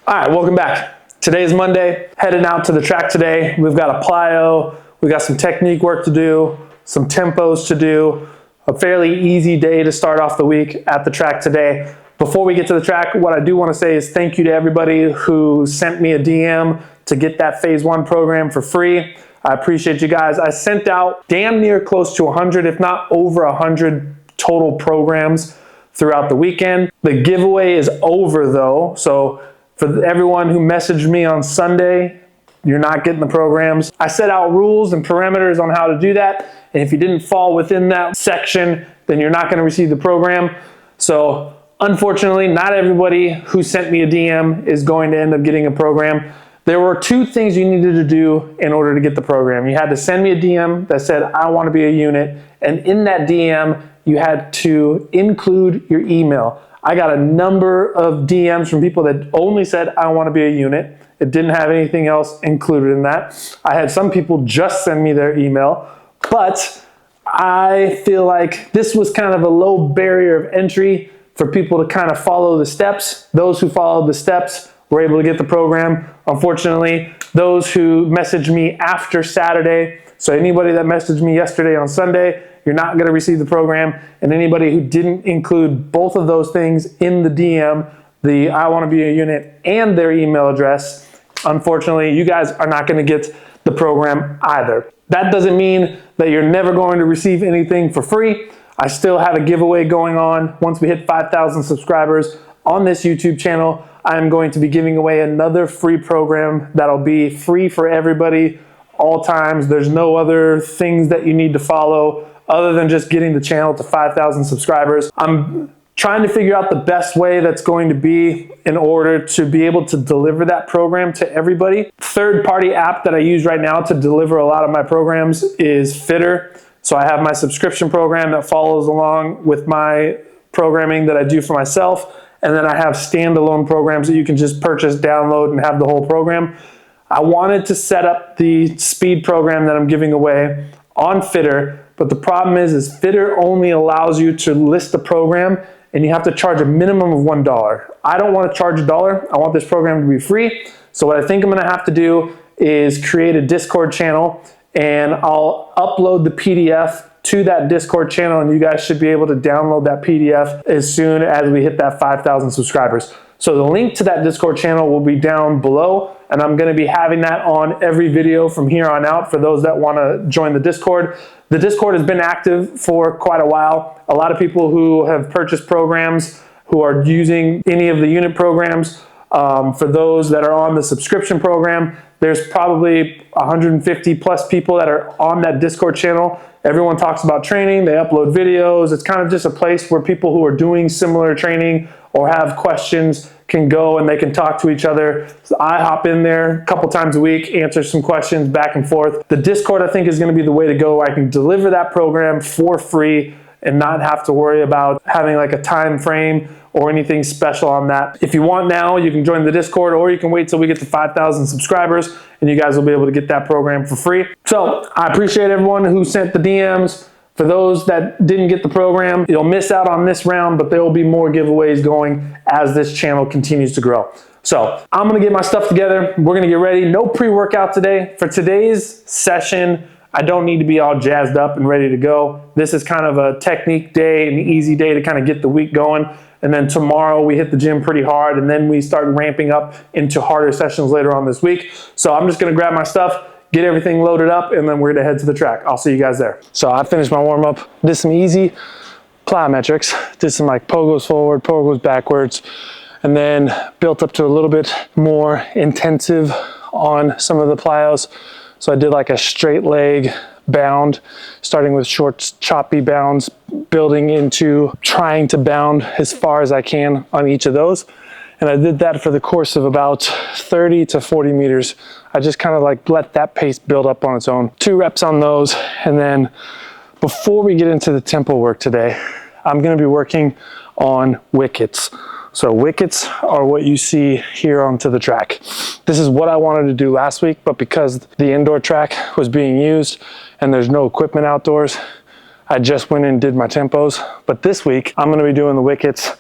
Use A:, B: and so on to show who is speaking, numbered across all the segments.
A: All right, welcome back. Today's Monday, heading out to the track today. We've got a plyo, we've got some technique work to do, some tempos to do, a fairly easy day to start off the week at the track today. Before we get to the track, what I do want to say is thank you to everybody who sent me a DM to get that phase 1 program for free. I appreciate you guys. I sent out damn near close to 100, if not over 100 total programs throughout the weekend. The giveaway is over though, so for everyone who messaged me on Sunday, you're not getting the programs. I set out rules and parameters on how to do that, and if you didn't fall within that section, then you're not going to receive the program. So unfortunately, not everybody who sent me a DM is going to end up getting a program. There were 2 things you needed to do in order to get the program. You had to send me a DM that said, I want to be a unit, and in that DM, you had to include your email. I got a number of DMs from people that only said, I want to be a unit. It didn't have anything else included in that. I had some people just send me their email, but I feel like this was kind of a low barrier of entry for people to kind of follow the steps. Those who followed the steps were able to get the program. Unfortunately, those who messaged me after Saturday, so anybody that messaged me yesterday on Sunday, you're not going to receive the program. And anybody who didn't include both of those things in the DM, the I want to be a unit and their email address, unfortunately, you guys are not going to get the program either. That doesn't mean that you're never going to receive anything for free. I still have a giveaway going on. Once we hit 5,000 subscribers on this YouTube channel, I'm going to be giving away another free program that'll be free for everybody all times. There's no other things that you need to follow other than just getting the channel to 5,000 subscribers. I'm trying to figure out the best way that's going to be in order to be able to deliver that program to everybody. Third-party app that I use right now to deliver a lot of my programs is Fitter. So I have my subscription program that follows along with my programming that I do for myself. And then I have standalone programs that you can just purchase, download, and have the whole program. I wanted to set up the speed program that I'm giving away on Fitter, but the problem is Fitter only allows you to list the program and you have to charge a minimum of $1. I don't want to charge $1. I want this program to be free. So what I think I'm going to have to do is create a Discord channel, and I'll upload the PDF to that Discord channel, and you guys should be able to download that PDF as soon as we hit that 5,000 subscribers. So the link to that Discord channel will be down below, and I'm going to be having that on every video from here on out for those that want to join the Discord. The Discord has been active for quite a while. A lot of people who have purchased programs, who are using any of the unit programs, for those that are on the subscription program, there's probably 150 plus people that are on that Discord channel. Everyone talks about training, they upload videos. It's kind of just a place where people who are doing similar training or have questions can go and they can talk to each other. So I hop in there a couple times a week, answer some questions back and forth. The Discord, I think, is going to be the way to go. I can deliver that program for free and not have to worry about having like a time frame or anything special on that. If you want now, you can join the Discord, or you can wait till we get to 5,000 subscribers and you guys will be able to get that program for free. So I appreciate everyone who sent the DMs. For those that didn't get the program, you'll miss out on this round, but there will be more giveaways going as this channel continues to grow. So I'm gonna get my stuff together. We're gonna get ready. No pre-workout today. For today's session, I don't need to be all jazzed up and ready to go. This is kind of a technique day, an easy day to kind of get the week going. And then tomorrow we hit the gym pretty hard, and then we start ramping up into harder sessions later on this week. So I'm just gonna grab my stuff, get everything loaded up, and then we're gonna head to the track. I'll see you guys there. So I finished my warm up, did some easy plyometrics, did some like pogos forward, pogos backwards, and then built up to a little bit more intensive on some of the plyos. So I did like a straight leg bound, starting with short choppy bounds, building into trying to bound as far as I can on each of those. And I did that for the course of about 30 to 40 meters. I just kind of like let that pace build up on its own. 2 reps on those. And then before we get into the tempo work today, I'm going to be working on wickets. So wickets are what you see here onto the track. This is what I wanted to do last week, but because the indoor track was being used and there's no equipment outdoors, I just went and did my tempos. But this week, I'm going to be doing the wickets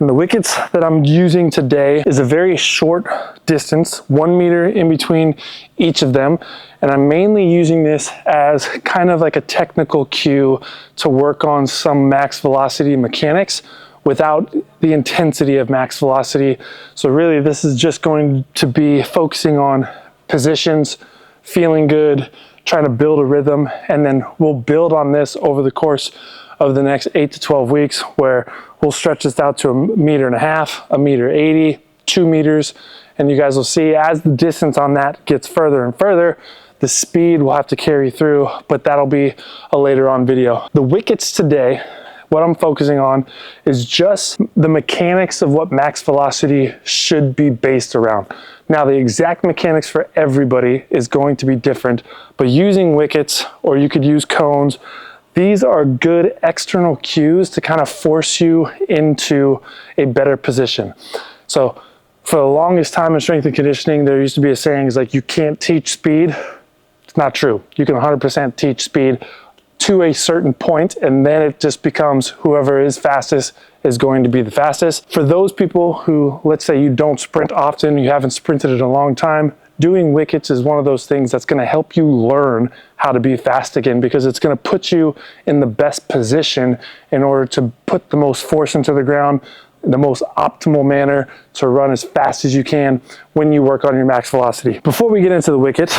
A: And the wickets that I'm using today is a very short distance, 1 meter in between each of them. And I'm mainly using this as kind of like a technical cue to work on some max velocity mechanics without the intensity of max velocity. So really this is just going to be focusing on positions, feeling good, trying to build a rhythm, and then we'll build on this over the course of the next 8 to 12 weeks, where we'll stretch this out to 1.5 meters, 1.80 meters, 2 meters, and you guys will see as the distance on that gets further and further, the speed will have to carry through, but that'll be a later on video. The wickets today, what I'm focusing on is just the mechanics of what max velocity should be based around. Now, the exact mechanics for everybody is going to be different, but using wickets, or you could use cones, these are good external cues to kind of force you into a better position. So for the longest time in strength and conditioning, there used to be a saying is like, you can't teach speed. It's not true. You can 100% teach speed to a certain point, and then it just becomes whoever is fastest is going to be the fastest. For those people who, let's say you don't sprint often, you haven't sprinted in a long time, doing wickets is one of those things that's going to help you learn how to be fast again, because it's going to put you in the best position in order to put the most force into the ground, the most optimal manner to run as fast as you can when you work on your max velocity. Before we get into the wicket,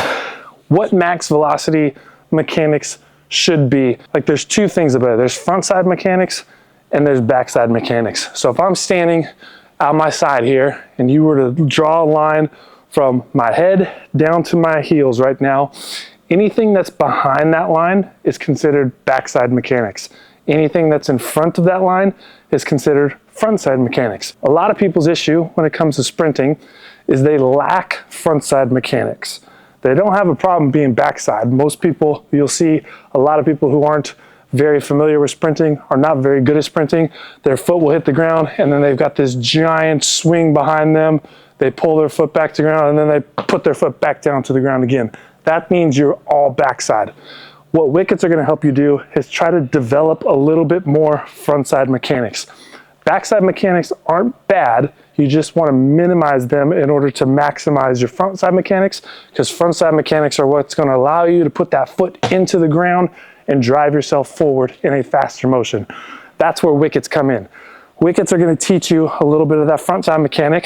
A: what max velocity mechanics should be, like there's two things about it. There's front side mechanics and there's backside mechanics. So if I'm standing on my side here and you were to draw a line from my head down to my heels right now, anything that's behind that line is considered backside mechanics. Anything that's in front of that line is considered front side mechanics. A lot of people's issue when it comes to sprinting is they lack front side mechanics. They don't have a problem being backside. Most people, you'll see a lot of people who aren't very familiar with sprinting are not very good at sprinting. Their foot will hit the ground and then they've got this giant swing behind them. They pull their foot back to the ground and then they put their foot back down to the ground again. That means you're all backside. What wickets are going to help you do is try to develop a little bit more front side mechanics. Backside mechanics aren't bad. You just want to minimize them in order to maximize your front side mechanics, because front side mechanics are what's going to allow you to put that foot into the ground and drive yourself forward in a faster motion. That's where wickets come in. Wickets are going to teach you a little bit of that front side mechanic.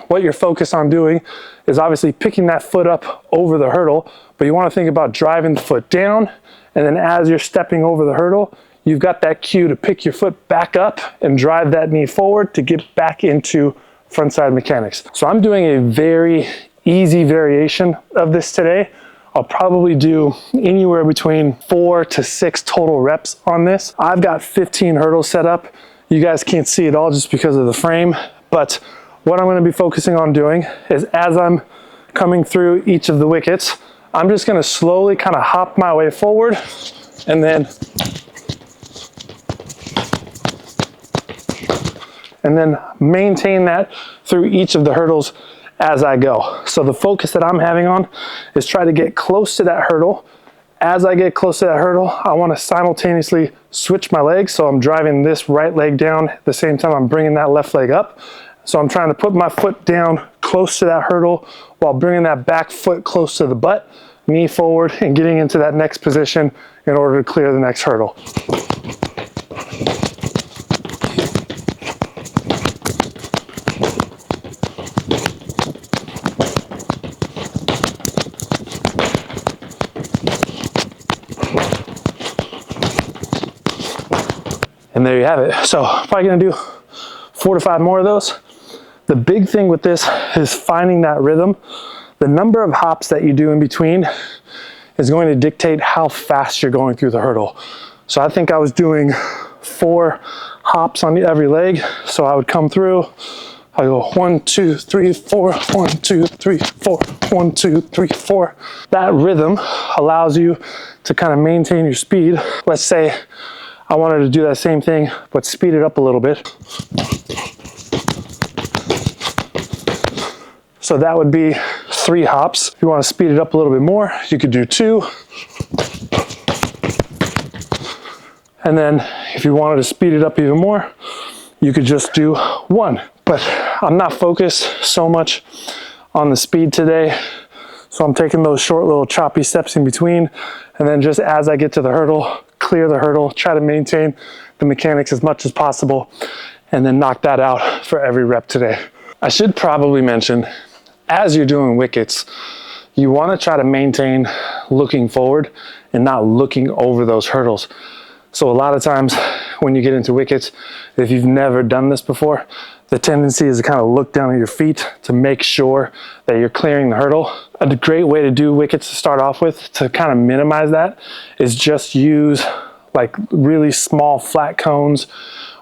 A: What you're focused on doing is obviously picking that foot up over the hurdle, but you want to think about driving the foot down, and then as you're stepping over the hurdle, you've got that cue to pick your foot back up and drive that knee forward to get back into front side mechanics. So I'm doing a very easy variation of this today. I'll probably do anywhere between 4 to 6 total reps on this. I've got 15 hurdles set up. You guys can't see it all just because of the frame, but what I'm going to be focusing on doing is as I'm coming through each of the wickets, I'm just going to slowly kind of hop my way forward and then maintain that through each of the hurdles as I go. So the focus that I'm having on is try to get close to that hurdle. As I get close to that hurdle, I want to simultaneously switch my legs. So I'm driving this right leg down at the same time I'm bringing that left leg up. So I'm trying to put my foot down close to that hurdle while bringing that back foot close to the butt, knee forward, and getting into that next position in order to clear the next hurdle. And there you have it. So probably gonna do 4 to 5 more of those. The big thing with this is finding that rhythm. The number of hops that you do in between is going to dictate how fast you're going through the hurdle. So I think I was doing 4 hops on every leg. So I would come through, I go 1, 2, 3, 4, 1, 2, 3, 4, 1, 2, 3, 4. That rhythm allows you to kind of maintain your speed. Let's say I wanted to do that same thing, but speed it up a little bit. So that would be 3 hops. If you want to speed it up a little bit more, you could do 2. And then if you wanted to speed it up even more, you could just do 1. But I'm not focused so much on the speed today. So I'm taking those short little choppy steps in between. And then just as I get to the hurdle, clear the hurdle, try to maintain the mechanics as much as possible, and then knock that out for every rep today. I should probably mention, as you're doing wickets, you want to try to maintain looking forward and not looking over those hurdles. So a lot of times when you get into wickets, if you've never done this before, the tendency is to kind of look down at your feet to make sure that you're clearing the hurdle. A great way to do wickets to start off with, to kind of minimize that, is just use like really small flat cones,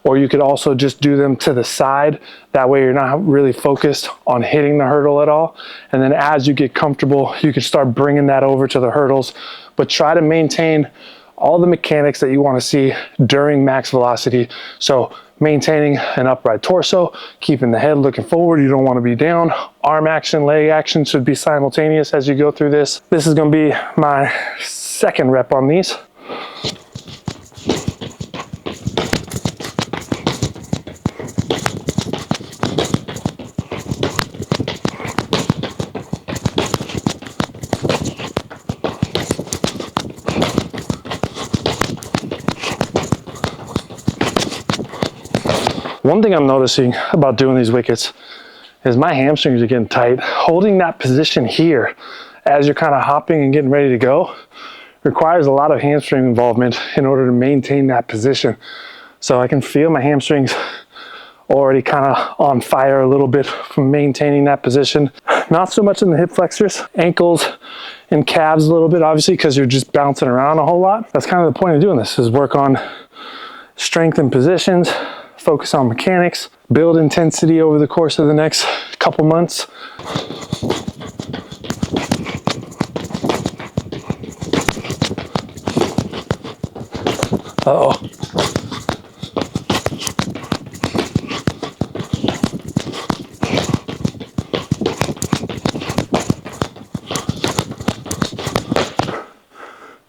A: or you could also just do them to the side. That way you're not really focused on hitting the hurdle at all. And then as you get comfortable, you can start bringing that over to the hurdles, but try to maintain all the mechanics that you want to see during max velocity. So maintaining an upright torso, keeping the head looking forward, you don't want to be down. Arm action, leg action should be simultaneous as you go through this. This is going to be my 2nd rep on these. One thing I'm noticing about doing these wickets is my hamstrings are getting tight. Holding that position here as you're kind of hopping and getting ready to go requires a lot of hamstring involvement in order to maintain that position. So I can feel my hamstrings already kind of on fire a little bit from maintaining that position. Not so much in the hip flexors, ankles and calves a little bit, obviously, because you're just bouncing around a whole lot. That's kind of the point of doing this, is work on strength and positions, focus on mechanics, build intensity over the course of the next couple months. Uh-oh.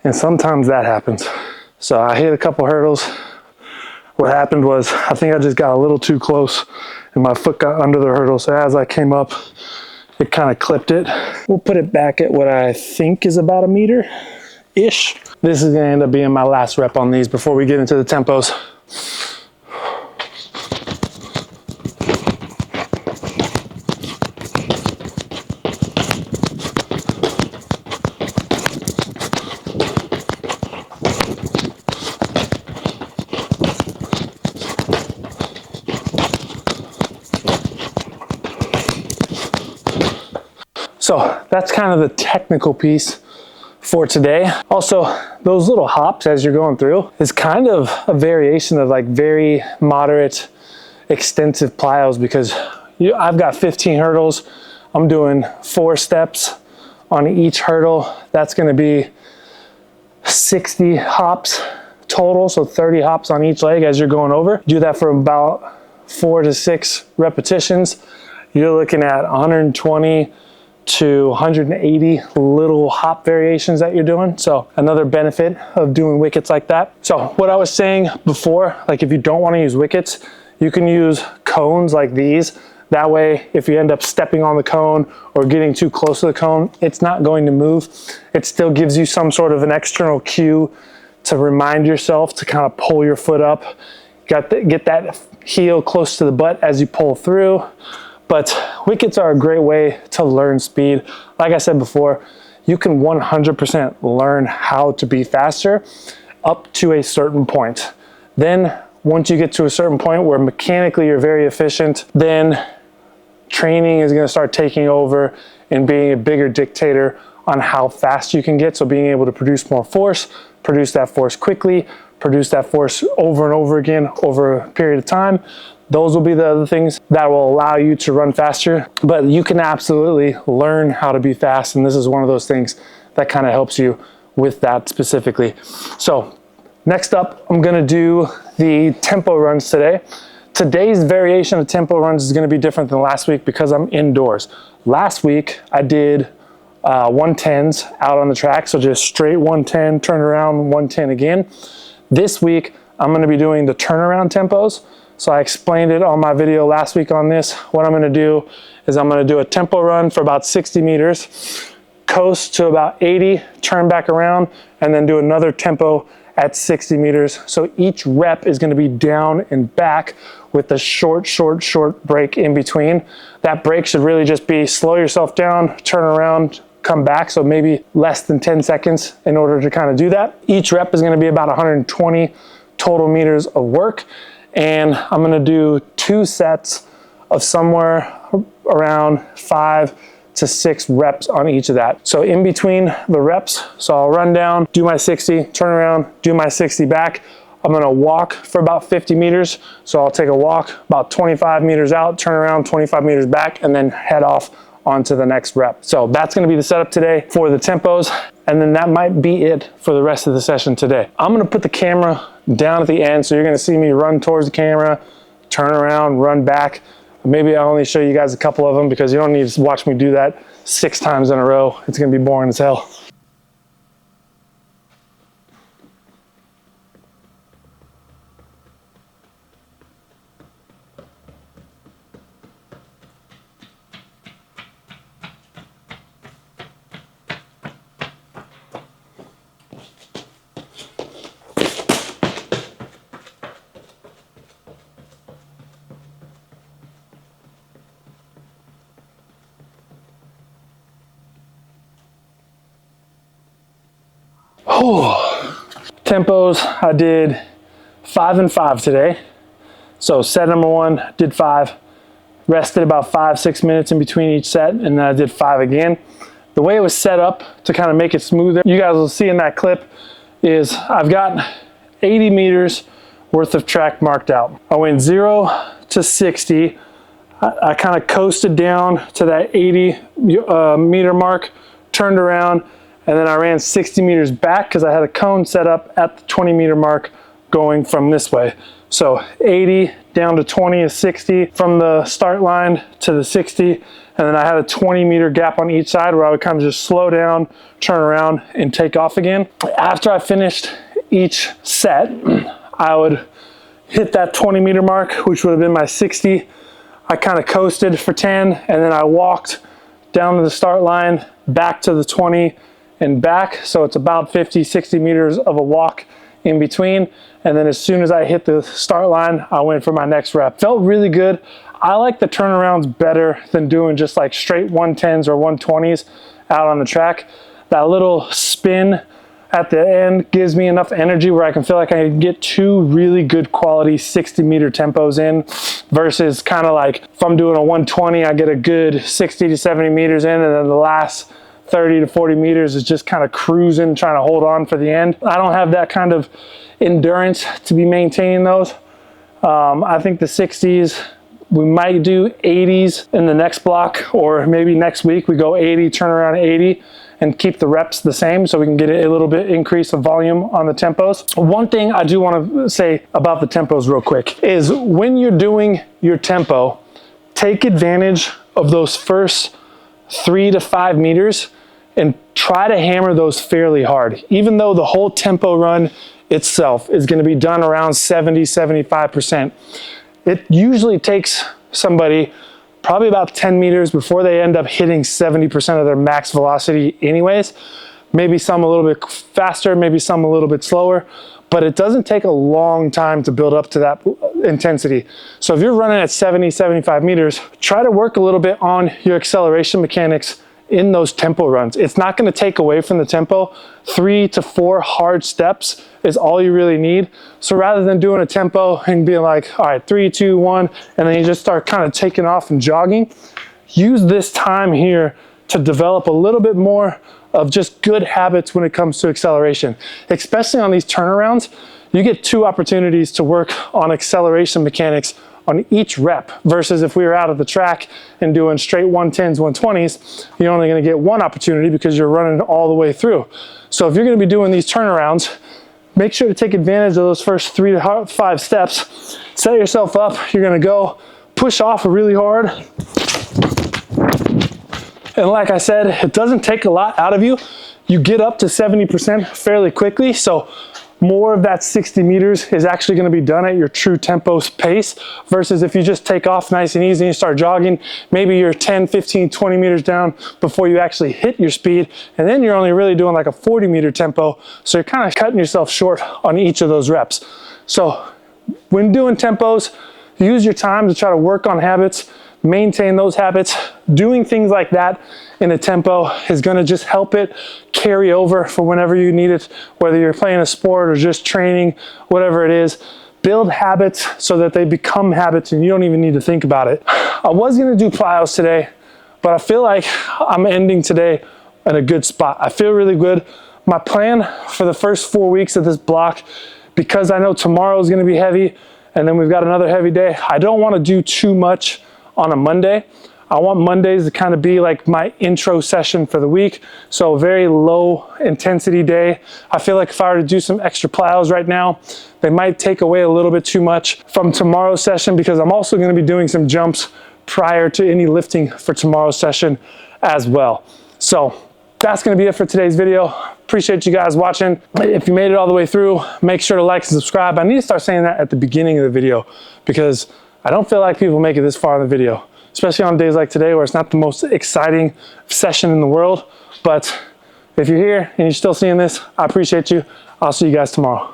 A: And sometimes that happens. So I hit a couple hurdles. What happened was, I think I just got a little too close and my foot got under the hurdle. So as I came up, it kind of clipped it. We'll put it back at what I think is about 1 meter-ish. This is gonna end up being my last rep on these before we get into the tempos. So that's kind of the technical piece for today. Also, those little hops as you're going through is kind of a variation of like very moderate, extensive plyos, because I've got 15 hurdles. I'm doing 4 steps on each hurdle. That's gonna be 60 hops total, so 30 hops on each leg as you're going over. Do that for about 4 to 6 repetitions. You're looking at 120 to 180 little hop variations that you're doing. So another benefit of doing wickets like that. So what I was saying before, like if you don't want to use wickets, you can use cones like these. That way, if you end up stepping on the cone or getting too close to the cone, it's not going to move. It still gives you some sort of an external cue to remind yourself to kind of pull your foot up. Get that heel close to the butt as you pull through. But wickets are a great way to learn speed. Like I said before, you can 100% learn how to be faster up to a certain point. Then once you get to a certain point where mechanically you're very efficient, then training is going to start taking over and being a bigger dictator on how fast you can get. So being able to produce more force, produce that force quickly, produce that force over and over again over a period of time. Those will be the other things that will allow you to run faster. But you can absolutely learn how to be fast, and this is one of those things that kind of helps you with that specifically. So next up, I'm going to do the tempo runs today. Today's variation of tempo runs is going to be different than last week because I'm indoors. Last week I did 110s out on the track, so just straight 110, turn around, 110 again. This week I'm going to be doing the turnaround tempos. So I explained it on my video last week on this. What I'm gonna do is I'm gonna do a tempo run for about 60 meters, coast to about 80, turn back around, and then do another tempo at 60 meters. So each rep is gonna be down and back with a short break in between. That break should really just be slow yourself down, turn around, come back. So maybe less than 10 seconds in order to kind of do that. Each rep is gonna be about 120 total meters of work. And I'm gonna do 2 sets of somewhere around 5 to 6 reps on each of that. So in between the reps, so I'll run down, do my 60, turn around, do my 60 back. I'm gonna walk for about 50 meters. So I'll take a walk about 25 meters out, turn around 25 meters back, and then head off onto the next rep. So that's gonna be the setup today for the tempos. And then that might be it for the rest of the session today. I'm gonna put the camera down at the end. So you're gonna see me run towards the camera, turn around, run back. Maybe I'll only show you guys a couple of them because you don't need to watch me do that 6 times in a row. It's gonna be boring as hell. Tempos, I did 5 and 5 today. So set number 1, did 5, rested about 5-6 minutes in between each set, and then I did 5 again. The way it was set up to kind of make it smoother, you guys will see in that clip, is I've got 80 meters worth of track marked out. I went 0 to 60. I kind of coasted down to that 80 meter mark, turned around, and then I ran 60 meters back because I had a cone set up at the 20 meter mark going from this way. So 80 down to 20 is 60 from the start line to the 60. And then I had a 20 meter gap on each side where I would kind of just slow down, turn around, and take off again. After I finished each set, I would hit that 20 meter mark, which would have been my 60. I kind of coasted for 10, and then I walked down to the start line, back to the 20, and back. So it's about 50-60 meters of a walk in between. And then as soon as I hit the start line, I went for my next rep. Felt really good. I like the turnarounds better than doing just like straight 110s or 120s out on the track. That little spin at the end gives me enough energy where I can feel like I can get 2 really good quality 60 meter tempos in versus kind of like if I'm doing a 120, I get a good 60 to 70 meters in, and then the last 30 to 40 meters is just kind of cruising, trying to hold on for the end. I don't have that kind of endurance to be maintaining those. I think the 60s, we might do 80s in the next block, or maybe next week we go 80, turn around 80, and keep the reps the same so we can get a little bit increase of volume on the tempos. One thing I do want to say about the tempos real quick is when you're doing your tempo, take advantage of those first 3 to 5 meters and try to hammer those fairly hard. Even though the whole tempo run itself is going to be done around 70-75%, it usually takes somebody probably about 10 meters before they end up hitting 70% of their max velocity anyways. Maybe some a little bit faster, maybe some a little bit slower, but it doesn't take a long time to build up to that intensity. So if you're running at 70-75 meters, try to work a little bit on your acceleration mechanics in those tempo runs. It's not going to take away from the tempo. 3 to 4 hard steps is all you really need. So rather than doing a tempo and being like, all right, 3, 2, 1, and then you just start kind of taking off and jogging, use this time here to develop a little bit more of just good habits when it comes to acceleration. Especially on these turnarounds, you get 2 opportunities to work on acceleration mechanics on each rep, versus if we were out of the track and doing straight 110s, 120s, you're only going to get 1 opportunity because you're running all the way through. So if you're going to be doing these turnarounds, make sure to take advantage of those first 3 to 5 steps. Set yourself up. You're going to go push off really hard. And like I said, it doesn't take a lot out of you. You get up to 70% fairly quickly. So more of that 60 meters is actually going to be done at your true tempo pace versus if you just take off nice and easy and you start jogging, maybe you're 10, 15, 20 meters down before you actually hit your speed, and then you're only really doing like a 40 meter tempo, so you're kind of cutting yourself short on each of those reps. So when doing tempos, use your time to try to work on habits, maintain those habits. Doing things like that in a tempo is going to just help it carry over for whenever you need it, whether you're playing a sport or just training, whatever it is. Build habits so that they become habits and you don't even need to think about it. I was going to do plyos today, but I feel like I'm ending today at a good spot. I feel really good. My plan for the first 4 weeks of this block, because I know tomorrow is going to be heavy and then we've got another heavy day, I don't want to do too much on a Monday. I want Mondays to kind of be like my intro session for the week. So a very low intensity day. I feel like if I were to do some extra plyos right now, they might take away a little bit too much from tomorrow's session, because I'm also going to be doing some jumps prior to any lifting for tomorrow's session as well. So that's going to be it for today's video. Appreciate you guys watching. If you made it all the way through, make sure to like and subscribe. I need to start saying that at the beginning of the video, because I don't feel like people make it this far in the video, especially on days like today where it's not the most exciting session in the world. But if you're here and you're still seeing this, I appreciate you. I'll see you guys tomorrow.